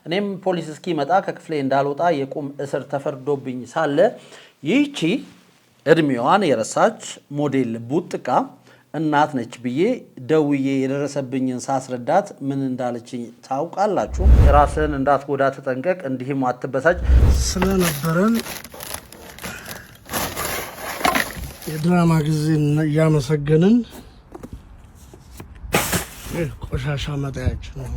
እኔም ፖሊስ እስኪመጣ ከክፍሌ እንዳልወጣ የቁም እስር ተፈርዶብኝ ሳለ ይህቺ እድሜዋን የረሳች ሞዴል ቡጥቃ እናት ነች ብዬ ደውዬ የደረሰብኝን ሳስረዳት ምን እንዳለችኝ ታውቃላችሁ? ራስህን እንዳትጎዳ ተጠንቀቅ፣ እንዲህም አትበሳጭ። ስለነበረን የድራማ ጊዜ እያመሰገንን ቆሻሻ መጣያችን ነው።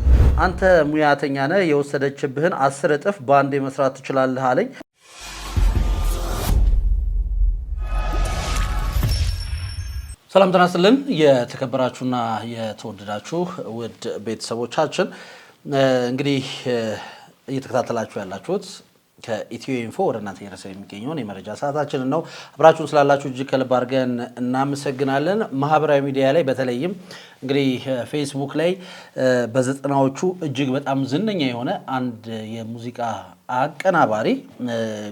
አንተ ሙያተኛ ነህ፣ የወሰደችብህን 10 እጥፍ በአንዴ መስራት ትችላለህ አለኝ። ሰላም ጤና ይስጥልን። የተከበራችሁና የተወደዳችሁ ውድ ቤተሰቦቻችን እንግዲህ እየተከታተላችሁ ያላችሁት ከኢትዮ ኢንፎ ወደ እናንተ እየደረሰ የሚገኘውን የመረጃ ሰዓታችንን ነው። አብራችሁን ስላላችሁ እጅግ ከልብ አድርገን እናመሰግናለን። ማህበራዊ ሚዲያ ላይ በተለይም እንግዲህ ፌስቡክ ላይ በዘጠናዎቹ እጅግ በጣም ዝነኛ የሆነ አንድ የሙዚቃ አቀናባሪ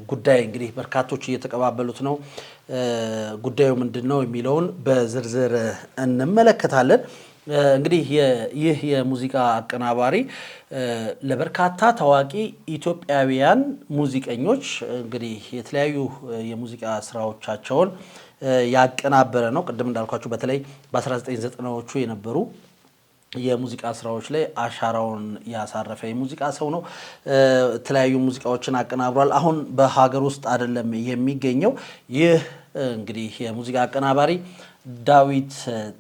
ጉዳይ እንግዲህ በርካቶች እየተቀባበሉት ነው። ጉዳዩ ምንድነው የሚለውን በዝርዝር እንመለከታለን። እንግዲህ ይህ የሙዚቃ አቀናባሪ ለበርካታ ታዋቂ ኢትዮጵያውያን ሙዚቀኞች እንግዲህ የተለያዩ የሙዚቃ ስራዎቻቸውን ያቀናበረ ነው። ቅድም እንዳልኳችሁ በተለይ በ1990ዎቹ የነበሩ የሙዚቃ ስራዎች ላይ አሻራውን ያሳረፈ የሙዚቃ ሰው ነው። የተለያዩ ሙዚቃዎችን አቀናብሯል። አሁን በሀገር ውስጥ አይደለም የሚገኘው። ይህ እንግዲህ የሙዚቃ አቀናባሪ ዳዊት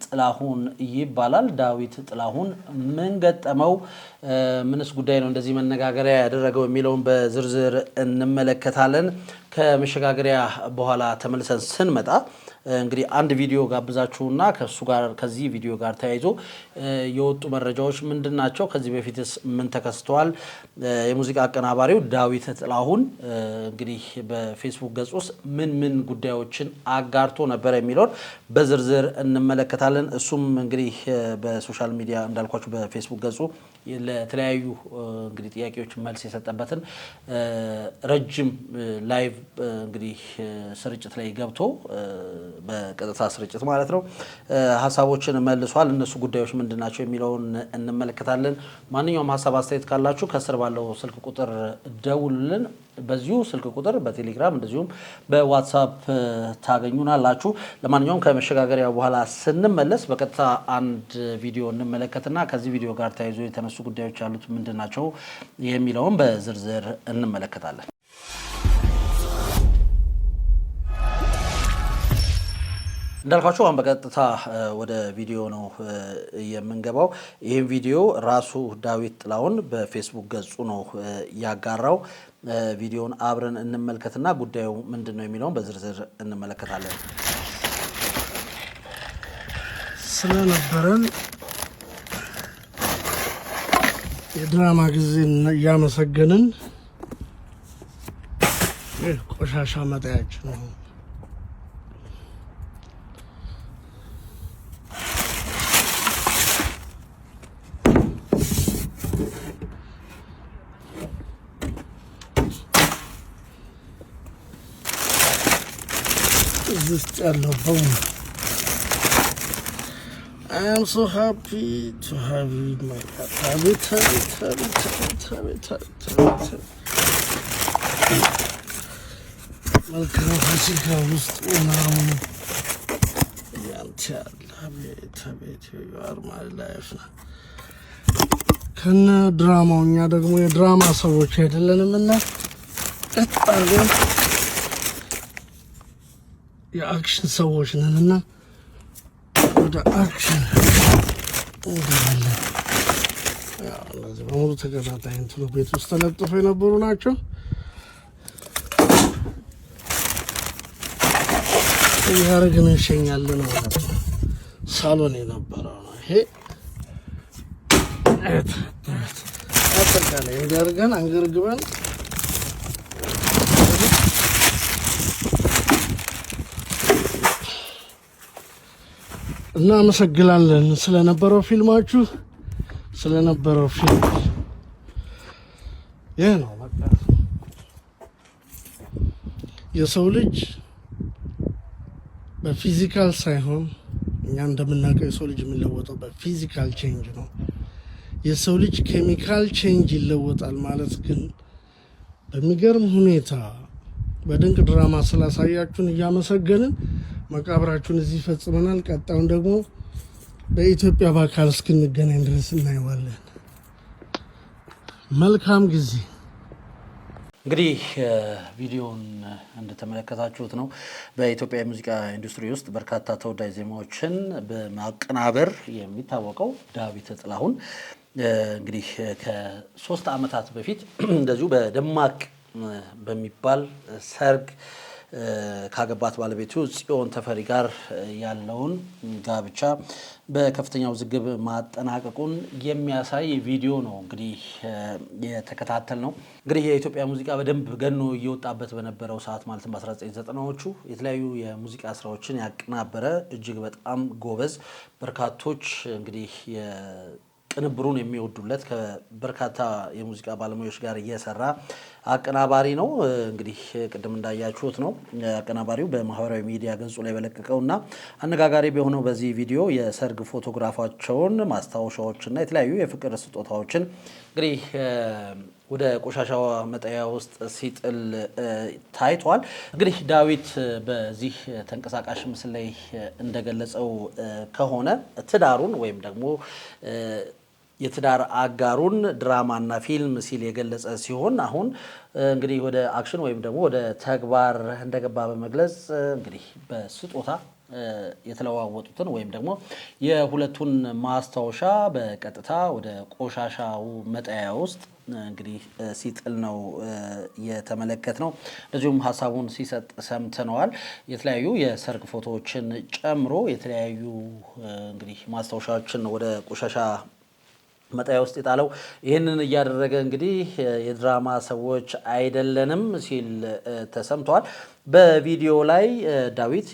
ጥላሁን ይባላል። ዳዊት ጥላሁን ምን ገጠመው፣ ምንስ ጉዳይ ነው እንደዚህ መነጋገሪያ ያደረገው የሚለውን በዝርዝር እንመለከታለን። ከመሸጋገሪያ በኋላ ተመልሰን ስንመጣ እንግዲህ አንድ ቪዲዮ ጋብዛችሁና ከዚህ ቪዲዮ ጋር ተያይዞ የወጡ መረጃዎች ምንድናቸው፣ ከዚህ በፊትስ ምን ተከስተዋል፣ የሙዚቃ አቀናባሪው ዳዊት ጥላሁን እንግዲህ በፌስቡክ ገጽ ውስጥ ምን ጉዳዮችን አጋርቶ ነበር የሚለውን በዝርዝር እንመለከታለን። እሱም እንግዲህ በሶሻል ሚዲያ እንዳልኳችሁ በፌስቡክ ገጹ ለተለያዩ እንግዲህ ጥያቄዎች መልስ የሰጠበትን ረጅም ላይቭ እንግዲህ ስርጭት ላይ ገብቶ በቀጥታ ስርጭት ማለት ነው ሀሳቦችን መልሷል። እነሱ ጉዳዮች ምንድናቸው የሚለውን እንመለከታለን። ማንኛውም ሀሳብ አስተያየት ካላችሁ ከስር ባለው ስልክ ቁጥር ደውሉልን። በዚሁ ስልክ ቁጥር በቴሌግራም እንደዚሁም በዋትስአፕ ታገኙናላችሁ። ለማንኛውም ከመሸጋገሪያ በኋላ ስንመለስ በቀጥታ አንድ ቪዲዮ እንመለከትና ከዚህ ቪዲዮ ጋር ተያይዞ የተነሱ ጉዳዮች ያሉት ምንድናቸው የሚለውን በዝርዝር እንመለከታለን። እንዳልኳችሁ አሁን በቀጥታ ወደ ቪዲዮ ነው የምንገባው። ይህም ቪዲዮ ራሱ ዳዊት ጥላሁን በፌስቡክ ገጹ ነው ያጋራው። ቪዲዮውን አብረን እንመልከትና ጉዳዩ ምንድነው የሚለውን በዝርዝር እንመለከታለን። ስለነበረን የድራማ ጊዜ እያመሰገንን ቆሻሻ መጣያችን ነው። ውስጥ ያለው በሙሉ I am so happy to have you my መልካም ፋሲካ ውስጥ ምናምን ያንተ ያለ ቤት ይዋር ማለት ነው። ከነ ድራማው እኛ ደግሞ የድራማ ሰዎች አይደለንምና ቀጣለ የአክሽን ሰዎች ነንና ወደ አክሽን ወደለ ያው ለዚህ በሙሉ ተከታታይ እንትኑ ቤት ውስጥ ተለጥፈው የነበሩ ናቸው። ያረግን እንሸኛለን ማለት ነው። ሳሎን የነበረው ነው ይሄ አጠቃላይ እንደርገን አንገርግበን እናመሰግናለን ስለነበረው ፊልማችሁ ስለነበረው ፊልም ይሄ ነው በቃ የሰው ልጅ በፊዚካል ሳይሆን እኛ እንደምናውቀው የሰው ልጅ የሚለወጠው በፊዚካል ቼንጅ ነው። የሰው ልጅ ኬሚካል ቼንጅ ይለወጣል ማለት ግን በሚገርም ሁኔታ በድንቅ ድራማ ስላሳያችሁን እያመሰገንን መቃብራችሁን እዚህ ፈጽመናል። ቀጣዩን ደግሞ በኢትዮጵያ በአካል እስክንገናኝ ድረስ እናየዋለን። መልካም ጊዜ። እንግዲህ ቪዲዮውን እንደተመለከታችሁት ነው። በኢትዮጵያ የሙዚቃ ኢንዱስትሪ ውስጥ በርካታ ተወዳጅ ዜማዎችን በማቀናበር የሚታወቀው ዳዊት ጥላሁን እንግዲህ ከ3 ዓመታት በፊት እንደዚሁ በደማቅ በሚባል ሰርግ ካገባት ባለቤቱ ጽዮን ተፈሪ ጋር ያለውን ጋብቻ በከፍተኛ ውዝግብ ማጠናቀቁን የሚያሳይ ቪዲዮ ነው እንግዲህ የተከታተል ነው። እንግዲህ የኢትዮጵያ ሙዚቃ በደንብ ገኖ እየወጣበት በነበረው ሰዓት ማለትም በ1990ዎቹ የተለያዩ የሙዚቃ ስራዎችን ያቀናበረ እጅግ በጣም ጎበዝ በርካቶች እንግዲህ ቅንብሩን የሚወዱለት ከበርካታ የሙዚቃ ባለሙያዎች ጋር እየሰራ አቀናባሪ ነው። እንግዲህ ቅድም እንዳያችሁት ነው አቀናባሪው በማህበራዊ ሚዲያ ገጹ ላይ በለቀቀውና አነጋጋሪ በሆነው በዚህ ቪዲዮ የሰርግ ፎቶግራፋቸውን ማስታወሻዎችና የተለያዩ የፍቅር ስጦታዎችን እንግዲህ ወደ ቆሻሻ መጣያ ውስጥ ሲጥል ታይቷል። እንግዲህ ዳዊት በዚህ ተንቀሳቃሽ ምስል ላይ እንደገለጸው ከሆነ ትዳሩን ወይም ደግሞ የትዳር አጋሩን ድራማና ፊልም ሲል የገለጸ ሲሆን አሁን እንግዲህ ወደ አክሽን ወይም ደግሞ ወደ ተግባር እንደገባ በመግለጽ እንግዲህ በስጦታ የተለዋወጡትን ወይም ደግሞ የሁለቱን ማስታወሻ በቀጥታ ወደ ቆሻሻው መጣያ ውስጥ እንግዲህ ሲጥል ነው የተመለከት ነው። እንደዚሁም ሀሳቡን ሲሰጥ ሰምተነዋል። የተለያዩ የሰርግ ፎቶዎችን ጨምሮ የተለያዩ እንግዲህ ማስታወሻዎችን ወደ ቆሻሻ መጣያ ውስጥ የጣለው ይህንን እያደረገ እንግዲህ የድራማ ሰዎች አይደለንም ሲል ተሰምቷል። በቪዲዮ ላይ ዳዊት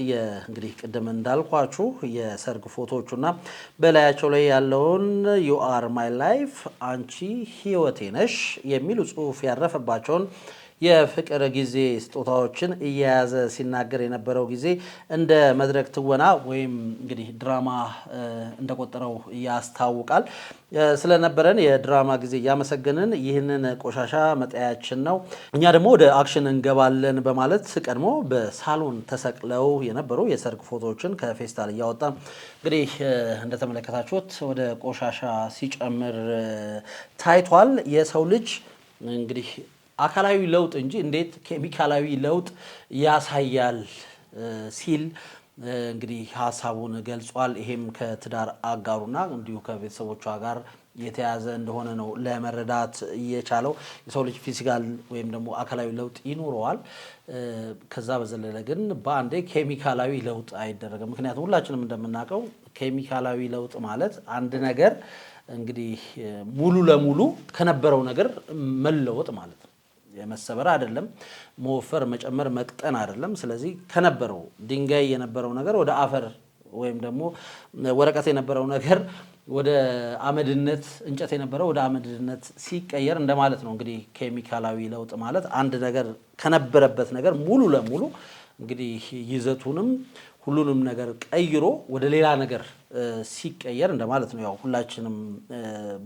እንግዲህ ቅድም እንዳልኳችሁ የሰርግ ፎቶዎቹና በላያቸው ላይ ያለውን ዩ አር ማይ ላይፍ አንቺ ህይወቴ ነሽ የሚሉ ጽሑፍ ያረፈባቸውን የፍቅር ጊዜ ስጦታዎችን እየያዘ ሲናገር የነበረው ጊዜ እንደ መድረክ ትወና ወይም እንግዲህ ድራማ እንደቆጠረው ያስታውቃል። ስለነበረን የድራማ ጊዜ እያመሰገንን ይህንን ቆሻሻ መጣያችን ነው፣ እኛ ደግሞ ወደ አክሽን እንገባለን በማለት ቀድሞ በሳሎን ተሰቅለው የነበሩ የሰርግ ፎቶዎችን ከፌስታል እያወጣ እንግዲህ እንደተመለከታችሁት ወደ ቆሻሻ ሲጨምር ታይቷል። የሰው ልጅ እንግዲህ አካላዊ ለውጥ እንጂ እንዴት ኬሚካላዊ ለውጥ ያሳያል ሲል እንግዲህ ሀሳቡን ገልጿል። ይሄም ከትዳር አጋሩና እንዲሁ ከቤተሰቦቿ ጋር የተያዘ እንደሆነ ነው ለመረዳት የቻለው። የሰው ልጅ ፊዚካል ወይም ደግሞ አካላዊ ለውጥ ይኖረዋል። ከዛ በዘለለ ግን በአንዴ ኬሚካላዊ ለውጥ አይደረግም። ምክንያቱም ሁላችንም እንደምናውቀው ኬሚካላዊ ለውጥ ማለት አንድ ነገር እንግዲህ ሙሉ ለሙሉ ከነበረው ነገር መለወጥ ማለት ነው። የመሰበር አይደለም፣ መወፈር፣ መጨመር፣ መቅጠን አይደለም። ስለዚህ ከነበረው ድንጋይ የነበረው ነገር ወደ አፈር ወይም ደግሞ ወረቀት የነበረው ነገር ወደ አመድነት፣ እንጨት የነበረው ወደ አመድነት ሲቀየር እንደማለት ነው። እንግዲህ ኬሚካላዊ ለውጥ ማለት አንድ ነገር ከነበረበት ነገር ሙሉ ለሙሉ እንግዲህ ይዘቱንም ሁሉንም ነገር ቀይሮ ወደ ሌላ ነገር ሲቀየር እንደማለት ነው። ያው ሁላችንም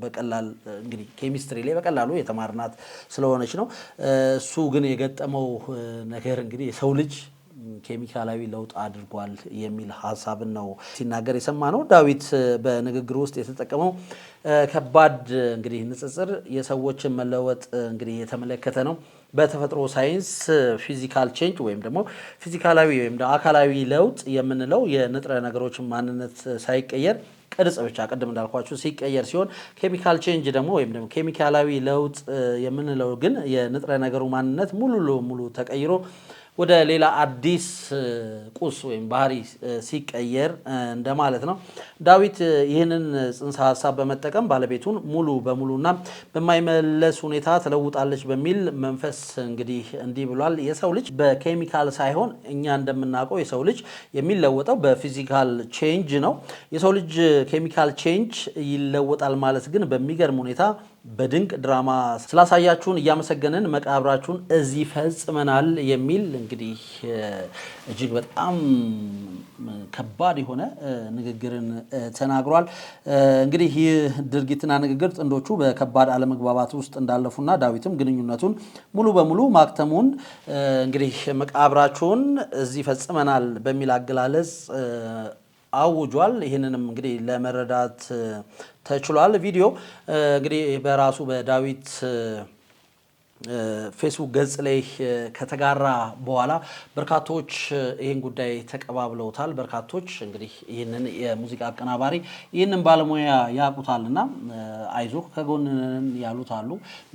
በቀላል እንግዲህ ኬሚስትሪ ላይ በቀላሉ የተማርናት ስለሆነች ነው። እሱ ግን የገጠመው ነገር እንግዲህ የሰው ልጅ ኬሚካላዊ ለውጥ አድርጓል የሚል ሀሳብን ነው ሲናገር የሰማ ነው። ዳዊት በንግግሩ ውስጥ የተጠቀመው ከባድ እንግዲህ ንጽጽር የሰዎችን መለወጥ እንግዲህ የተመለከተ ነው። በተፈጥሮ ሳይንስ ፊዚካል ቼንጅ ወይም ደግሞ ፊዚካላዊ ወይም አካላዊ ለውጥ የምንለው የንጥረ ነገሮች ማንነት ሳይቀየር ቅርጽ ብቻ ቅድም እንዳልኳችሁ ሲቀየር ሲሆን ኬሚካል ቼንጅ ደግሞ ወይም ደግሞ ኬሚካላዊ ለውጥ የምንለው ግን የንጥረ ነገሩ ማንነት ሙሉ ለሙሉ ተቀይሮ ወደ ሌላ አዲስ ቁስ ወይም ባህሪ ሲቀየር እንደማለት ነው። ዳዊት ይህንን ጽንሰ ሀሳብ በመጠቀም ባለቤቱን ሙሉ በሙሉና በማይመለስ ሁኔታ ተለውጣለች በሚል መንፈስ እንግዲህ እንዲህ ብሏል። የሰው ልጅ በኬሚካል ሳይሆን እኛ እንደምናውቀው የሰው ልጅ የሚለወጠው በፊዚካል ቼንጅ ነው። የሰው ልጅ ኬሚካል ቼንጅ ይለወጣል ማለት ግን በሚገርም ሁኔታ በድንቅ ድራማ ስላሳያችሁን እያመሰገንን መቃብራችሁን እዚህ ፈጽመናል የሚል እንግዲህ እጅግ በጣም ከባድ የሆነ ንግግርን ተናግሯል። እንግዲህ ይህ ድርጊትና ንግግር ጥንዶቹ በከባድ አለመግባባት ውስጥ እንዳለፉና ዳዊትም ግንኙነቱን ሙሉ በሙሉ ማክተሙን እንግዲህ መቃብራችሁን እዚህ ፈጽመናል በሚል አገላለጽ አውጇል። ይህንንም እንግዲህ ለመረዳት ተችሏል። ቪዲዮ እንግዲህ በራሱ በዳዊት ፌስቡክ ገጽ ላይ ከተጋራ በኋላ በርካቶች ይህን ጉዳይ ተቀባብለውታል። በርካቶች እንግዲህ ይህንን የሙዚቃ አቀናባሪ ይህንን ባለሙያ ያውቁታልና አይዞህ ከጎንነን ያሉት አሉ።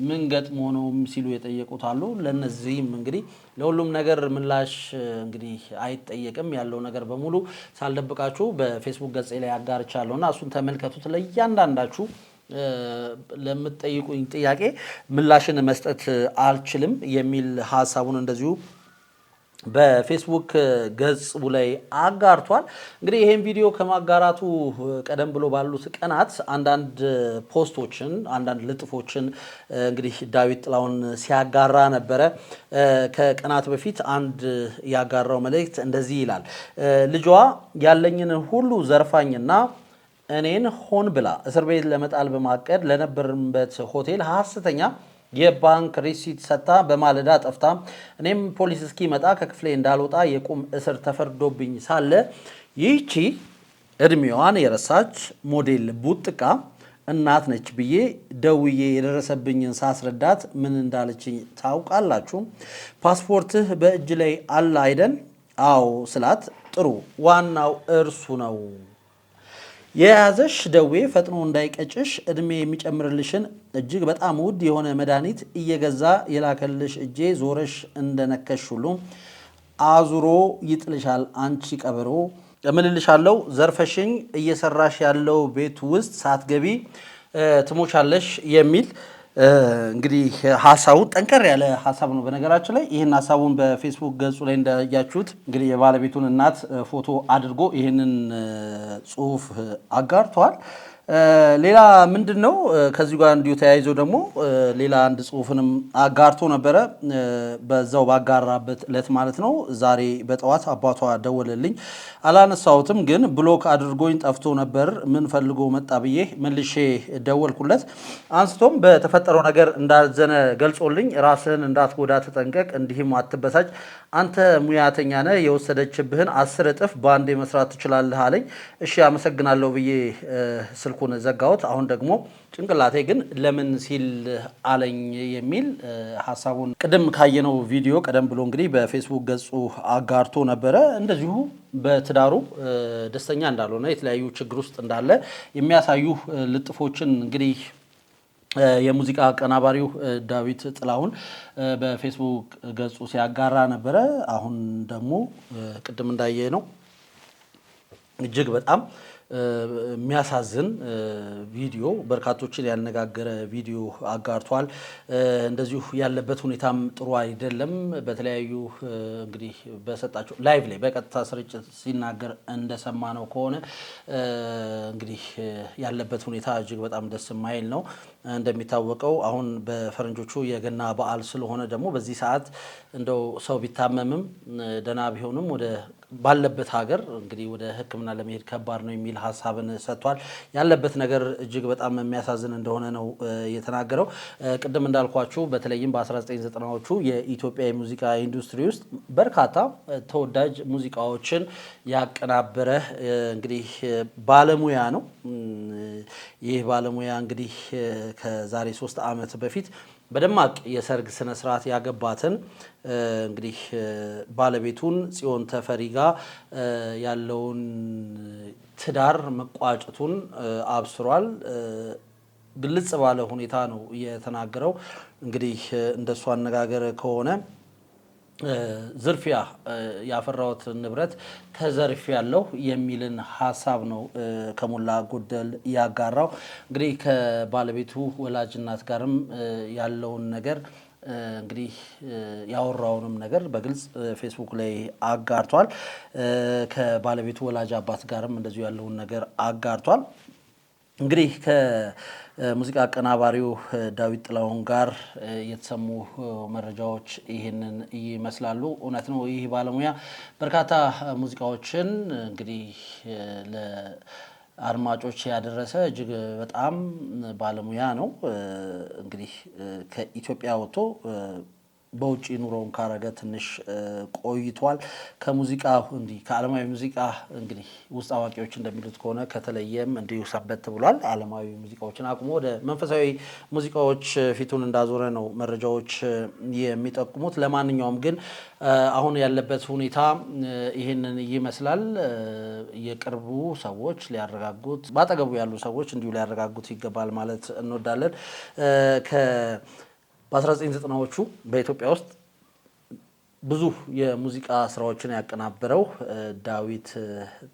ምን ገጥሞ ነውም ሲሉ የጠየቁት አሉ። ለነዚህም እንግዲህ ለሁሉም ነገር ምላሽ እንግዲህ አይጠየቅም። ያለው ነገር በሙሉ ሳልደብቃችሁ በፌስቡክ ገጽ ላይ አጋርቻለሁና እሱን ተመልከቱት። ለእያንዳንዳችሁ ለምትጠይቁኝ ጥያቄ ምላሽን መስጠት አልችልም የሚል ሐሳቡን እንደዚሁ በፌስቡክ ገጽ ላይ አጋርቷል። እንግዲህ ይሄን ቪዲዮ ከማጋራቱ ቀደም ብሎ ባሉት ቀናት አንዳንድ ፖስቶችን አንዳንድ ልጥፎችን እንግዲህ ዳዊት ጥላሁን ሲያጋራ ነበረ። ከቀናት በፊት አንድ ያጋራው መልእክት እንደዚህ ይላል። ልጇ ያለኝን ሁሉ ዘርፋኝና እኔን ሆን ብላ እስር ቤት ለመጣል በማቀድ ለነበርንበት ሆቴል ሐሰተኛ የባንክ ሪሲት ሰጥታ በማለዳ ጠፍታ እኔም ፖሊስ እስኪመጣ ከክፍሌ እንዳልወጣ የቁም እስር ተፈርዶብኝ ሳለ ይህቺ እድሜዋን የረሳች ሞዴል ቡጥቃ እናት ነች ብዬ ደውዬ የደረሰብኝን ሳስረዳት ምን እንዳለችኝ ታውቃላችሁ? ፓስፖርትህ በእጅ ላይ አለ አይደል? አዎ ስላት ጥሩ ዋናው እርሱ ነው የያዘሽ ደዌ ፈጥኖ እንዳይቀጭሽ እድሜ የሚጨምርልሽን እጅግ በጣም ውድ የሆነ መድኃኒት እየገዛ የላከልሽ እጄ ዞረሽ እንደነከሽ ሁሉ አዙሮ ይጥልሻል። አንቺ ቀበሮ እምልልሻለሁ ዘርፈሽኝ እየሰራሽ ያለው ቤት ውስጥ ሳትገቢ ትሞቻለሽ የሚል እንግዲህ ሐሳቡ ጠንከር ያለ ሐሳብ ነው። በነገራችን ላይ ይህን ሐሳቡን በፌስቡክ ገጹ ላይ እንዳያችሁት እንግዲህ የባለቤቱን እናት ፎቶ አድርጎ ይህንን ጽሑፍ አጋርተዋል። ሌላ ምንድነው ከዚህ ጋር እንዲሁ ተያይዞ ደግሞ ሌላ አንድ ጽሑፍንም አጋርቶ ነበረ። በዛው ባጋራበት ዕለት ማለት ነው። ዛሬ በጠዋት አባቷ ደወለልኝ፣ አላነሳሁትም፣ ግን ብሎክ አድርጎኝ ጠፍቶ ነበር። ምን ፈልጎ መጣ ብዬ መልሼ ደወልኩለት። አንስቶም በተፈጠረው ነገር እንዳዘነ ገልጾልኝ ራስህን እንዳትጎዳ ተጠንቀቅ፣ እንዲህም አትበሳጭ፣ አንተ ሙያተኛ ነህ፣ የወሰደችብህን 10 እጥፍ በአንዴ መስራት ትችላለህ አለኝ። እሺ አመሰግናለሁ ብዬ ስልኩን ዘጋሁት። አሁን ደግሞ ጭንቅላቴ ግን ለምን ሲል አለኝ የሚል ሐሳቡን ቅድም ካየነው ቪዲዮ ቀደም ብሎ እንግዲህ በፌስቡክ ገጹ አጋርቶ ነበረ። እንደዚሁ በትዳሩ ደስተኛ እንዳልሆነ የተለያዩ ችግር ውስጥ እንዳለ የሚያሳዩ ልጥፎችን እንግዲህ የሙዚቃ አቀናባሪው ዳዊት ጥላሁን በፌስቡክ ገጹ ሲያጋራ ነበረ። አሁን ደግሞ ቅድም እንዳየ ነው እጅግ በጣም የሚያሳዝን ቪዲዮ በርካቶችን ያነጋገረ ቪዲዮ አጋርቷል። እንደዚሁ ያለበት ሁኔታም ጥሩ አይደለም። በተለያዩ እንግዲህ በሰጣቸው ላይቭ ላይ በቀጥታ ስርጭት ሲናገር እንደሰማነው ከሆነ እንግዲህ ያለበት ሁኔታ እጅግ በጣም ደስ የማይል ነው። እንደሚታወቀው አሁን በፈረንጆቹ የገና በዓል ስለሆነ ደግሞ በዚህ ሰዓት እንደው ሰው ቢታመምም ደህና ቢሆንም ወደ ባለበት ሀገር እንግዲህ ወደ ሕክምና ለመሄድ ከባድ ነው የሚል ሀሳብን ሰጥቷል። ያለበት ነገር እጅግ በጣም የሚያሳዝን እንደሆነ ነው የተናገረው። ቅድም እንዳልኳችሁ በተለይም በ1990ዎቹ የኢትዮጵያ የሙዚቃ ኢንዱስትሪ ውስጥ በርካታ ተወዳጅ ሙዚቃዎችን ያቀናበረ እንግዲህ ባለሙያ ነው። ይህ ባለሙያ እንግዲህ ከዛሬ 3 ዓመት በፊት በደማቅ የሰርግ ስነ ስርዓት ያገባትን እንግዲህ ባለቤቱን ጽዮን ተፈሪ ጋር ያለውን ትዳር መቋጨቱን አብስሯል። ግልጽ ባለ ሁኔታ ነው የተናገረው። እንግዲህ እንደሱ አነጋገር ከሆነ ዝርፊያ ያፈራሁት ንብረት ተዘርፍ ያለው የሚልን ሀሳብ ነው ከሞላ ጎደል ያጋራው። እንግዲህ ከባለቤቱ ወላጅ እናት ጋርም ያለውን ነገር እንግዲህ ያወራውንም ነገር በግልጽ ፌስቡክ ላይ አጋርቷል። ከባለቤቱ ወላጅ አባት ጋርም እንደዚሁ ያለውን ነገር አጋርቷል። እንግዲህ ሙዚቃ አቀናባሪው ዳዊት ጥላሁን ጋር የተሰሙ መረጃዎች ይህንን ይመስላሉ። እውነት ነው፣ ይህ ባለሙያ በርካታ ሙዚቃዎችን እንግዲህ ለአድማጮች ያደረሰ እጅግ በጣም ባለሙያ ነው። እንግዲህ ከኢትዮጵያ ወጥቶ በውጭ ኑሮውን ካረገ ትንሽ ቆይቷል። ከሙዚቃ እንዲህ ከዓለማዊ ሙዚቃ እንግዲህ ውስጥ አዋቂዎች እንደሚሉት ከሆነ ከተለየም እንዲሁ ሰንበት ብሏል። ዓለማዊ ሙዚቃዎችን አቁሞ ወደ መንፈሳዊ ሙዚቃዎች ፊቱን እንዳዞረ ነው መረጃዎች የሚጠቁሙት። ለማንኛውም ግን አሁን ያለበት ሁኔታ ይህንን ይመስላል። የቅርቡ ሰዎች ሊያረጋጉት፣ ባጠገቡ ያሉ ሰዎች እንዲሁ ሊያረጋጉት ይገባል ማለት እንወዳለን። በ1990ዎቹ በኢትዮጵያ ውስጥ ብዙ የሙዚቃ ስራዎችን ያቀናበረው ዳዊት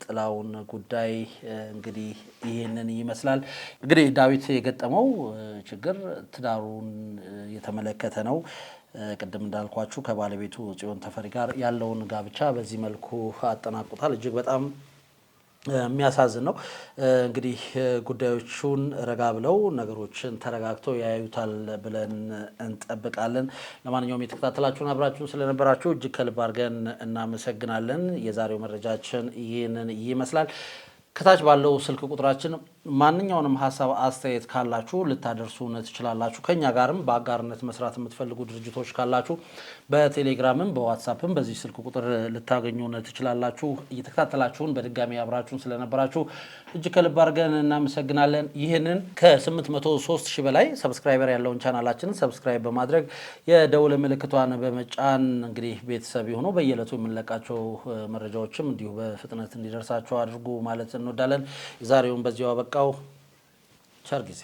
ጥላሁን ጉዳይ እንግዲህ ይህንን ይመስላል። እንግዲህ ዳዊት የገጠመው ችግር ትዳሩን የተመለከተ ነው። ቅድም እንዳልኳችሁ ከባለቤቱ ጽዮን ተፈሪ ጋር ያለውን ጋብቻ በዚህ መልኩ አጠናቁታል። እጅግ በጣም የሚያሳዝን ነው። እንግዲህ ጉዳዮቹን ረጋ ብለው ነገሮችን ተረጋግተው ያዩታል ብለን እንጠብቃለን። ለማንኛውም የተከታተላችሁን አብራችሁን ስለነበራችሁ እጅግ ከልብ አድርገን እናመሰግናለን። የዛሬው መረጃችን ይህንን ይመስላል። ከታች ባለው ስልክ ቁጥራችን ማንኛውንም ሀሳብ አስተያየት ካላችሁ ልታደርሱን ትችላላችሁ። ከኛ ጋርም በአጋርነት መስራት የምትፈልጉ ድርጅቶች ካላችሁ በቴሌግራምም በዋትሳፕም በዚህ ስልክ ቁጥር ልታገኙን ትችላላችሁ። እየተከታተላችሁን በድጋሚ አብራችሁን ስለነበራችሁ እጅግ ከልብ አድርገን እናመሰግናለን። ይህንን ከ803 ሺህ በላይ ሰብስክራይበር ያለውን ቻናላችንን ሰብስክራይብ በማድረግ የደውል ምልክቷን በመጫን እንግዲህ ቤተሰብ የሆኑ በየዕለቱ የምንለቃቸው መረጃዎችም እንዲሁ በፍጥነት እንዲደርሳቸው አድርጉ ማለት እንወዳለን። የዛሬውን በዚያው አበቃው። ቸር ጊዜ